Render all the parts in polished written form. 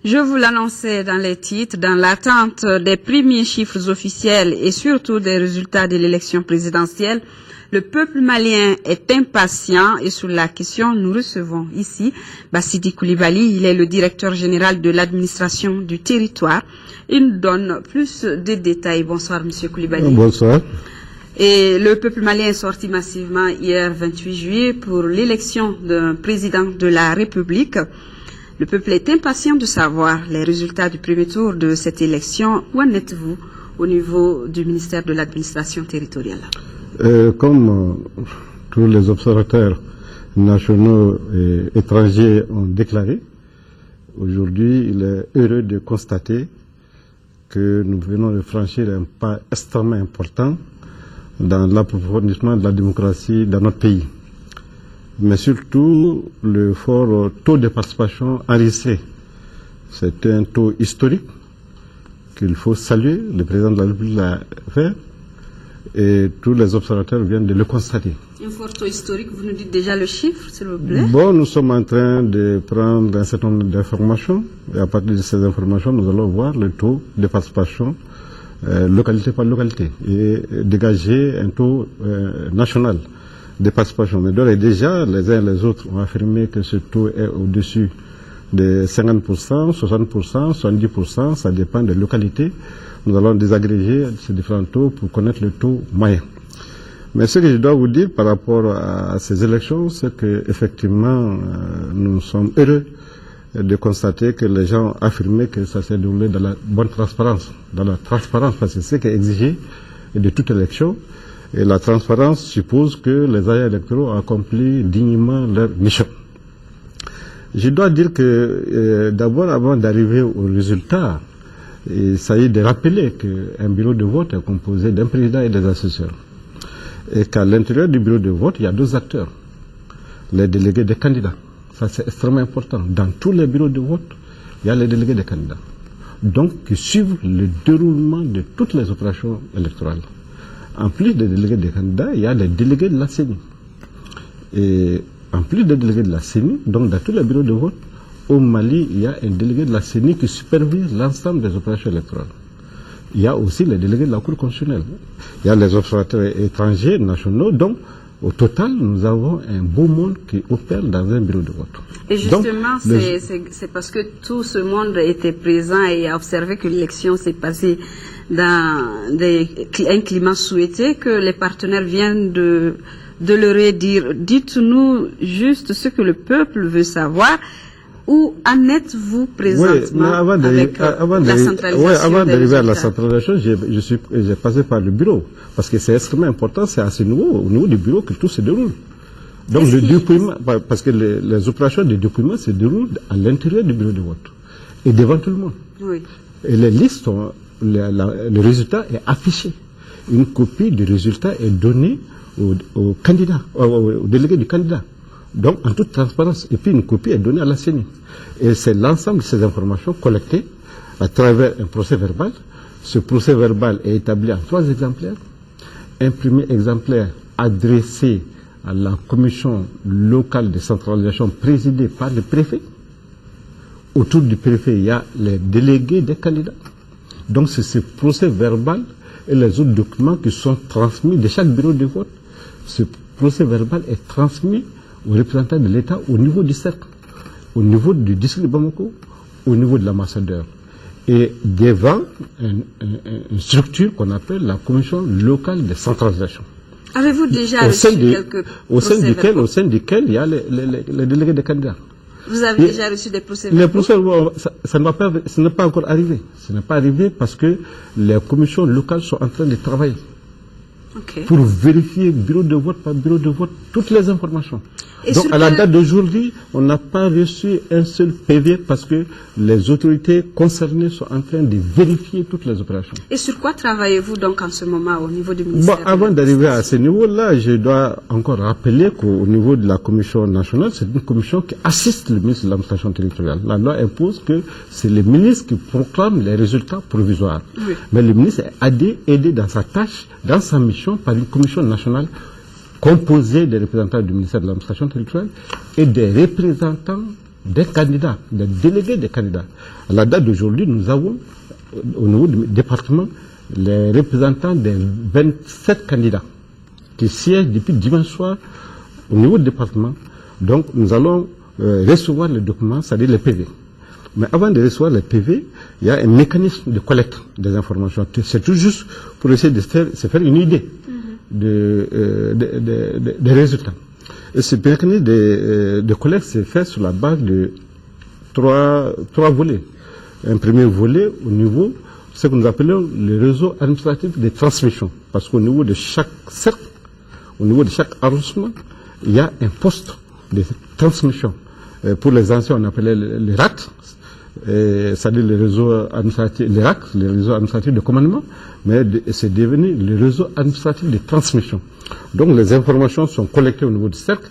Je vous l'annonçais dans les titres, dans l'attente des premiers chiffres officiels et surtout des résultats de l'élection présidentielle, le peuple malien est impatient et sur la question, nous recevons ici Bassidi Coulibaly, il est le directeur général de l'administration du territoire. Il nous donne plus de détails. Bonsoir Monsieur Coulibaly. Bonsoir. Et le peuple malien est sorti massivement hier 28 juillet pour l'élection d'un président de la République. Le peuple est impatient de savoir les résultats du premier tour de cette élection. Où en êtes-vous au niveau du ministère de l'administration territoriale? Comme tous les observateurs nationaux et étrangers ont déclaré, aujourd'hui il est heureux de constater que nous venons de franchir un pas extrêmement important dans l'approfondissement de la démocratie dans notre pays. Mais surtout, le fort taux de participation enregistré. C'est un taux historique qu'il faut saluer. Le président de la République l'a fait et tous les observateurs viennent de le constater. Un fort taux historique, vous nous dites déjà le chiffre, s'il vous plaît? Bon, nous sommes en train de prendre un certain nombre d'informations et à partir de ces informations, nous allons voir le taux de participation localité par localité et dégager un taux national de participation. Mais d'ores et déjà, les uns et les autres ont affirmé que ce taux est au-dessus de 50%, 60%, 70%, ça dépend des localités. Nous allons désagréger ces différents taux pour connaître le taux moyen. Mais ce que je dois vous dire par rapport à ces élections, c'est qu'effectivement, nous sommes heureux de constater que les gens ont affirmé que ça s'est déroulé dans la bonne transparence. Dans la transparence, parce que c'est ce qui est exigé de toute élection. Et la transparence suppose que les agents électoraux ont accompli dignement leur mission. Je dois dire que d'abord, avant d'arriver au résultat, il s'agit de rappeler qu'un bureau de vote est composé d'un président et des assesseurs. Et qu'à l'intérieur du bureau de vote, il y a deux acteurs, les délégués des candidats. Ça, c'est extrêmement important. Dans tous les bureaux de vote, il y a les délégués des candidats. Donc, qui suivent le déroulement de toutes les opérations électorales. En plus des délégués des candidats, il y a les délégués de la CENI. Et en plus des délégués de la CENI, donc dans tous les bureaux de vote, au Mali, il y a un délégué de la CENI qui supervise l'ensemble des opérations électorales. Il y a aussi les délégués de la Cour constitutionnelle. Il y a les observateurs étrangers, nationaux. Donc, au total, nous avons un beau monde qui opère dans un bureau de vote. Et justement, c'est parce que tout ce monde était présent et a observé que l'élection s'est passée dans un climat souhaité que les partenaires viennent de leur dire. Dites-nous juste ce que le peuple veut savoir. Où en êtes-vous présentement avec la centralisation? Oui, avant d'arriver à la centralisation, j'ai passé par le bureau. Parce que c'est extrêmement important, c'est à ce niveau, au niveau du bureau, que tout se déroule. Donc le dépouillement, parce que les opérations de dépouillement se déroulent à l'intérieur du bureau de vote. Et devant tout le monde. Oui. Et les listes, le résultat est affiché. Une copie du résultat est donnée au candidat, au délégué du candidat. Donc, en toute transparence. Et puis, une copie est donnée à la CENI. Et c'est l'ensemble de ces informations collectées à travers un procès verbal. Ce procès verbal est établi en 3 exemplaires. Un premier exemplaire adressé à la commission locale de centralisation présidée par le préfet. Autour du préfet, il y a les délégués des candidats. Donc, c'est ce procès verbal et les autres documents qui sont transmis de chaque bureau de vote. Ce procès verbal est transmis aux représentants de l'État au niveau du cercle, au niveau du district de Bamako, au niveau de l'ambassadeur. Et devant une structure qu'on appelle la commission locale de centralisation. Avez-vous déjà reçu quelques procès verbaux? Au sein duquel il y a les délégués des candidats. Vous avez déjà reçu des procès verbaux? Les procès verbaux, ce n'est pas encore arrivé. Ce n'est pas arrivé parce que les commissions locales sont en train de travailler. Okay. Pour vérifier bureau de vote par bureau de vote toutes les informations. Et donc à la date d'aujourd'hui, on n'a pas reçu un seul PV parce que les autorités concernées sont en train de vérifier toutes les opérations. Et sur quoi travaillez-vous donc en ce moment au niveau du ministère? Bon, avant d'arriver à ce niveau-là, je dois encore rappeler qu'au niveau de la commission nationale, c'est une commission qui assiste le ministre de l'administration territoriale. La loi impose que c'est le ministre qui proclame les résultats provisoires. Oui. Mais le ministre est aidé dans sa tâche, dans sa mission, par une commission nationale composée des représentants du ministère de l'administration territoriale et des représentants des candidats, des délégués des candidats. À la date d'aujourd'hui, nous avons au niveau du département les représentants des 27 candidats qui siègent depuis dimanche soir au niveau du département. Donc nous allons recevoir les documents, c'est-à-dire les PV. Mais avant de recevoir les PV, il y a un mécanisme de collecte des informations. C'est tout juste pour essayer de se faire une idée des résultats. Et ce mécanisme de collecte s'est fait sur la base de trois volets. Un premier volet au niveau, ce que nous appelons le réseau administratif de transmission. Parce qu'au niveau de chaque cercle, au niveau de chaque arrondissement, il y a un poste de transmission. Pour les anciens, on appelait les RAC, c'est-à-dire le réseau administratif, les RAC, le réseau administratif de commandement, mais c'est devenu le réseau administratif de transmission. Donc les informations sont collectées au niveau du cercle,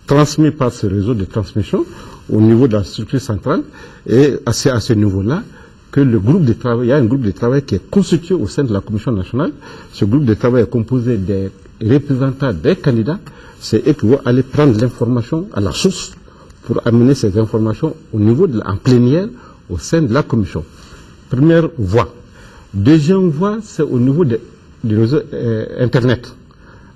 transmises par ce réseau de transmission au niveau de la structure centrale, et c'est à ce niveau-là que le groupe de travail, il y a un groupe de travail qui est constitué au sein de la Commission nationale. Ce groupe de travail est composé des représentants des candidats. C'est eux qui vont aller prendre l'information à la source pour amener ces informations au niveau en plénière au sein de la commission. Première voie. Deuxième voie, c'est au niveau du réseau Internet.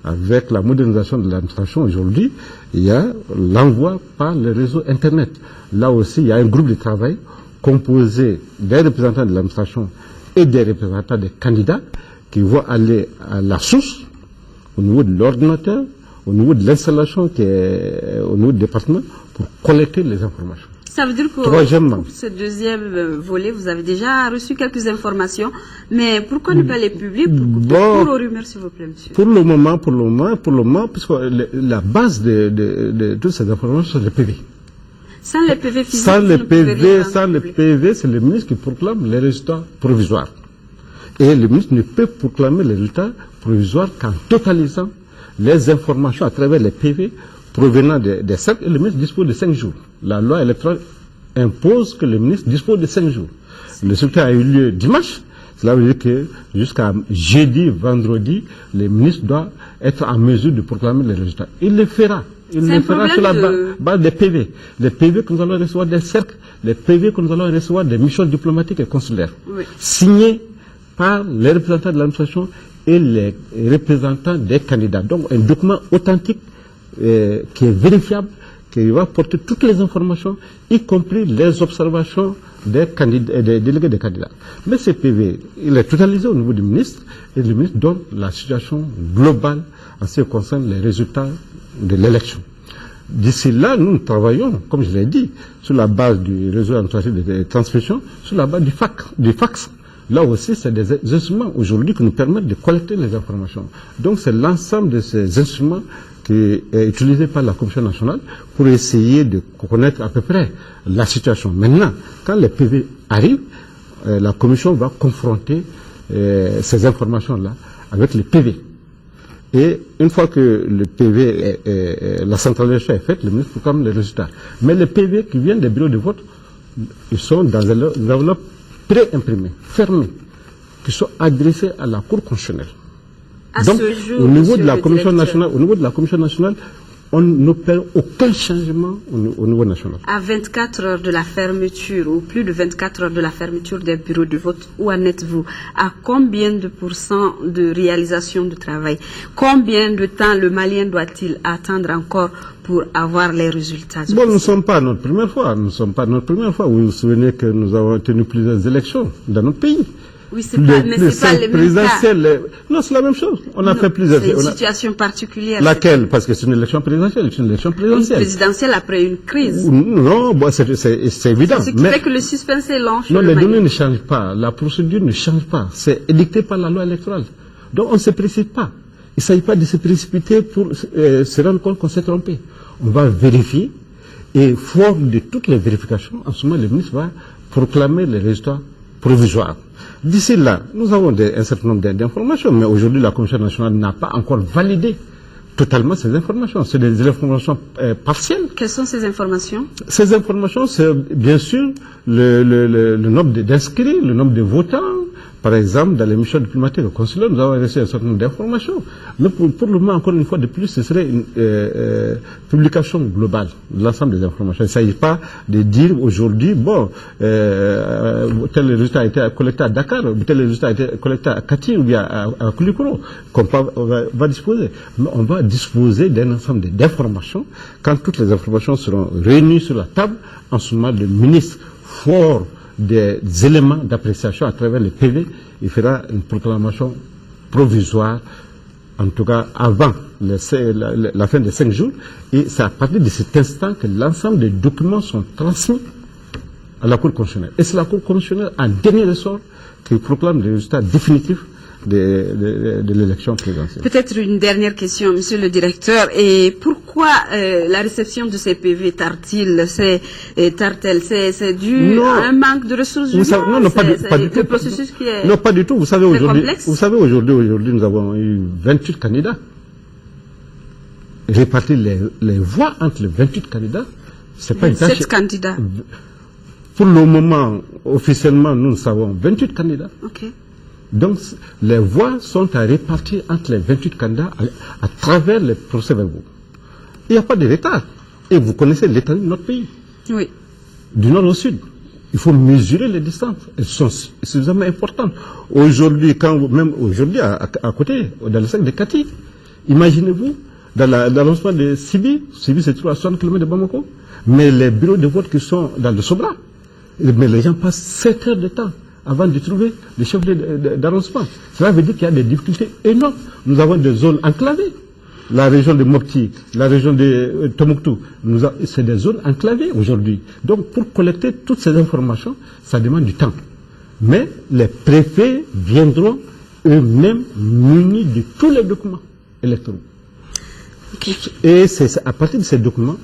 Avec la modernisation de l'administration aujourd'hui, il y a l'envoi par le réseau Internet. Là aussi, il y a un groupe de travail composé des représentants de l'administration et des représentants des candidats qui vont aller à la source, au niveau de l'ordinateur, au niveau de l'installation qui est au niveau du département, pour collecter les informations. Ça veut dire que pour ce deuxième volet, vous avez déjà reçu quelques informations, mais pourquoi ne pas les publier pour aux rumeurs, s'il vous plaît, monsieur? Pour le moment, puisque la base de toutes ces informations, c'est les PV. Sans les PV physiques, sans les PV, c'est le ministre qui proclame les résultats provisoires. Et le ministre ne peut proclamer les résultats provisoires qu'en totalisant les informations à travers les PV provenant des cercles, et le ministre dispose de 5 jours. La loi électorale impose que le ministre dispose de 5 jours. Le scrutin a eu lieu dimanche. Cela veut dire que jusqu'à jeudi, vendredi, le ministre doit être en mesure de proclamer les résultats. Il le fera. Il le fera sur la base des PV. Les PV que nous allons recevoir des cercles, les PV que nous allons recevoir des missions diplomatiques et consulaires, signés par les représentants de l'administration et les représentants des candidats. Donc un document authentique qui est vérifiable, qui va porter toutes les informations, y compris les observations des délégués des candidats. Mais ce PV, il est totalisé au niveau du ministre, et le ministre donne la situation globale en ce qui concerne les résultats de l'élection. D'ici là, nous travaillons, comme je l'ai dit, sur la base du réseau administratif de transmission, sur la base du fax. Là aussi, c'est des instruments aujourd'hui qui nous permettent de collecter les informations. Donc, c'est l'ensemble de ces instruments qui est utilisé par la Commission nationale pour essayer de connaître à peu près la situation. Maintenant, quand les PV arrivent, la Commission va confronter ces informations-là avec les PV. Et une fois que le PV, la centralisation est faite, le ministre proclame les résultats. Mais les PV qui viennent des bureaux de vote, ils sont dans des enveloppes pré-imprimées, fermées, qui sont adressées à la Cour constitutionnelle. Donc, au niveau de la Commission nationale, on n'opère aucun changement au niveau national. À 24 heures de la fermeture, ou plus de 24 heures de la fermeture des bureaux de vote, où en êtes-vous? À combien de pourcents de réalisation du travail? Combien de temps le Malien doit-il attendre encore pour avoir les résultats? Bon, nous ne sommes pas notre première fois. Vous vous souvenez que nous avons tenu plusieurs élections dans notre pays. Oui, c'est pas le même cas. Non, c'est la même chose. On a fait plusieurs. C'est une situation particulière. Laquelle? Parce que c'est une élection présidentielle. Une présidentielle après une crise. Non, bon, c'est évident. C'est ce qui fait que le suspense est long. Non, les données ne changent pas. La procédure ne change pas. C'est édicté par la loi électorale. Donc, on ne se précipite pas. Il ne s'agit pas de se précipiter pour se rendre compte qu'on s'est trompé. On va vérifier. Et fort de toutes les vérifications, en ce moment, le ministre va proclamer les résultats provisoires. D'ici là, nous avons un certain nombre d'informations, mais aujourd'hui, la Commission nationale n'a pas encore validé totalement ces informations. C'est des informations partielles. Quelles sont ces informations? Ces informations, c'est bien sûr le nombre d'inscrits, le nombre de votants, Par exemple, dans les missions diplomatiques au consulat, nous avons reçu un certain nombre d'informations. Mais pour le moment, encore une fois de plus, ce serait une publication globale de l'ensemble des informations. Il ne s'agit pas de dire aujourd'hui, bon, tel résultat a été collecté à Dakar, tel résultat a été collecté à Kati ou bien à Koulikoro, qu'on va disposer. Mais on va disposer d'un ensemble d'informations. Quand toutes les informations seront réunies sur la table, en ce moment, le ministre fort des éléments d'appréciation à travers les PV, il fera une proclamation provisoire, en tout cas avant la fin des 5 jours, et c'est à partir de cet instant que l'ensemble des documents sont transmis à la Cour constitutionnelle. Et c'est la Cour constitutionnelle, en dernier ressort, qui proclame les résultats définitifs de l'élection présidentielle. Peut-être une dernière question, monsieur le directeur. Et pourquoi la réception de ces PV tarde-t-elle? C'est dû à un manque de ressources humaines? Non, pas du tout. Le processus qui est pas du tout. Vous savez, aujourd'hui, nous avons eu 28 candidats. Répartir les voix entre les 28 candidats, c'est pas une tâche. 7 candidats. Pour le moment, officiellement, nous savons 28 candidats. Ok. Donc, les voix sont à répartir entre les 28 candidats à travers les procès-verbaux. Il n'y a pas de retard. Et vous connaissez l'état de notre pays. Oui. Du nord au sud. Il faut mesurer les distances. Elles sont suffisamment importantes. Aujourd'hui, même aujourd'hui, à côté, dans le secteur de Kati, imaginez-vous, dans l'ensemble de Sibi se trouve à 60 km de Bamako, mais les bureaux de vote qui sont dans le Sobra, mais les gens passent 7 heures de temps avant de trouver le chef d'arrondissement. Cela veut dire qu'il y a des difficultés énormes. Nous avons des zones enclavées. La région de Mopti, la région de Tombouctou, c'est des zones enclavées aujourd'hui. Donc, pour collecter toutes ces informations, ça demande du temps. Mais les préfets viendront eux-mêmes munis de tous les documents électoraux. Okay. Et c'est à partir de ces documents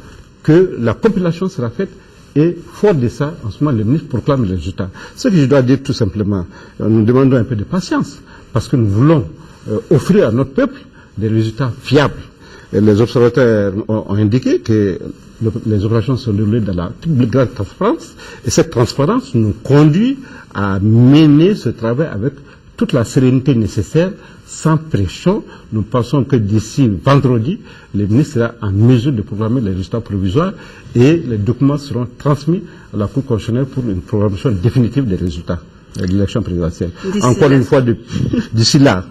que la compilation sera faite. Et fort de ça, en ce moment, le ministre proclame les résultats. Ce que je dois dire tout simplement, nous demandons un peu de patience, parce que nous voulons offrir à notre peuple des résultats fiables. Et les observateurs ont indiqué que les opérations sont déroulées dans la plus grande transparence, et cette transparence nous conduit à mener ce travail avec toute la sérénité nécessaire, sans pression. Nous pensons que d'ici vendredi, le ministre sera en mesure de programmer les résultats provisoires et les documents seront transmis à la Cour constitutionnelle pour une programmation définitive des résultats de l'élection présidentielle. Encore une fois, d'ici là,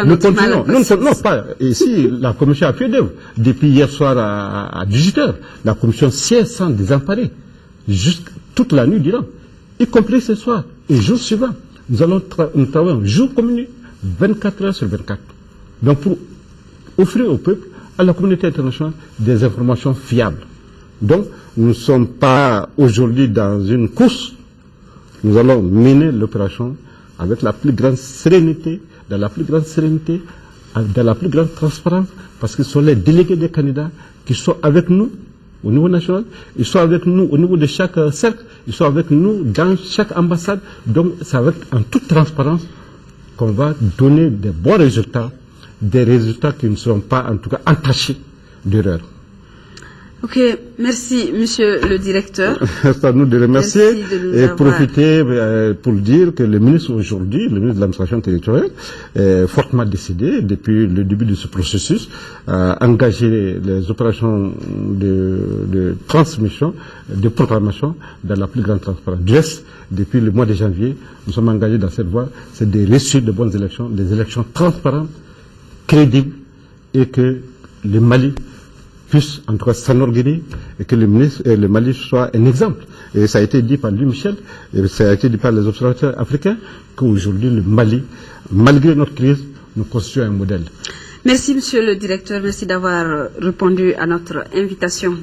nous continuons. Non, pas ici, la commission a fait d'œuvre. Depuis hier soir à 18h, la commission siège sans désemparer, toute la nuit durant, y compris ce soir et jour suivant. Nous travaillons jour comme nuit, 24 heures sur 24. Donc pour offrir au peuple, à la communauté internationale, des informations fiables. Donc nous ne sommes pas aujourd'hui dans une course. Nous allons mener l'opération avec la plus grande sérénité, dans la plus grande transparence, parce que ce sont les délégués des candidats qui sont avec nous au niveau national, ils sont avec nous au niveau de chaque cercle, ils sont avec nous dans chaque ambassade. Donc c'est en toute transparence qu'on va donner des bons résultats, des résultats qui ne seront pas en tout cas entachés d'erreurs. Ok, merci monsieur le directeur. C'est à nous de remercier et profiter pour dire que le ministre aujourd'hui, le ministre de l'administration territoriale, est fortement décidé depuis le début de ce processus à engager les opérations de transmission, de proclamation dans la plus grande transparence. Du reste, depuis le mois de janvier, nous sommes engagés dans cette voie, c'est de réussir de bonnes élections, des élections transparentes, crédibles, et que le Mali puisse en tout cas s'enorgueillir et que le Mali soit un exemple. Et ça a été dit par Louis Michel, et ça a été dit par les observateurs africains, qu'aujourd'hui le Mali, malgré notre crise, nous constitue un modèle. Merci monsieur le directeur, merci d'avoir répondu à notre invitation.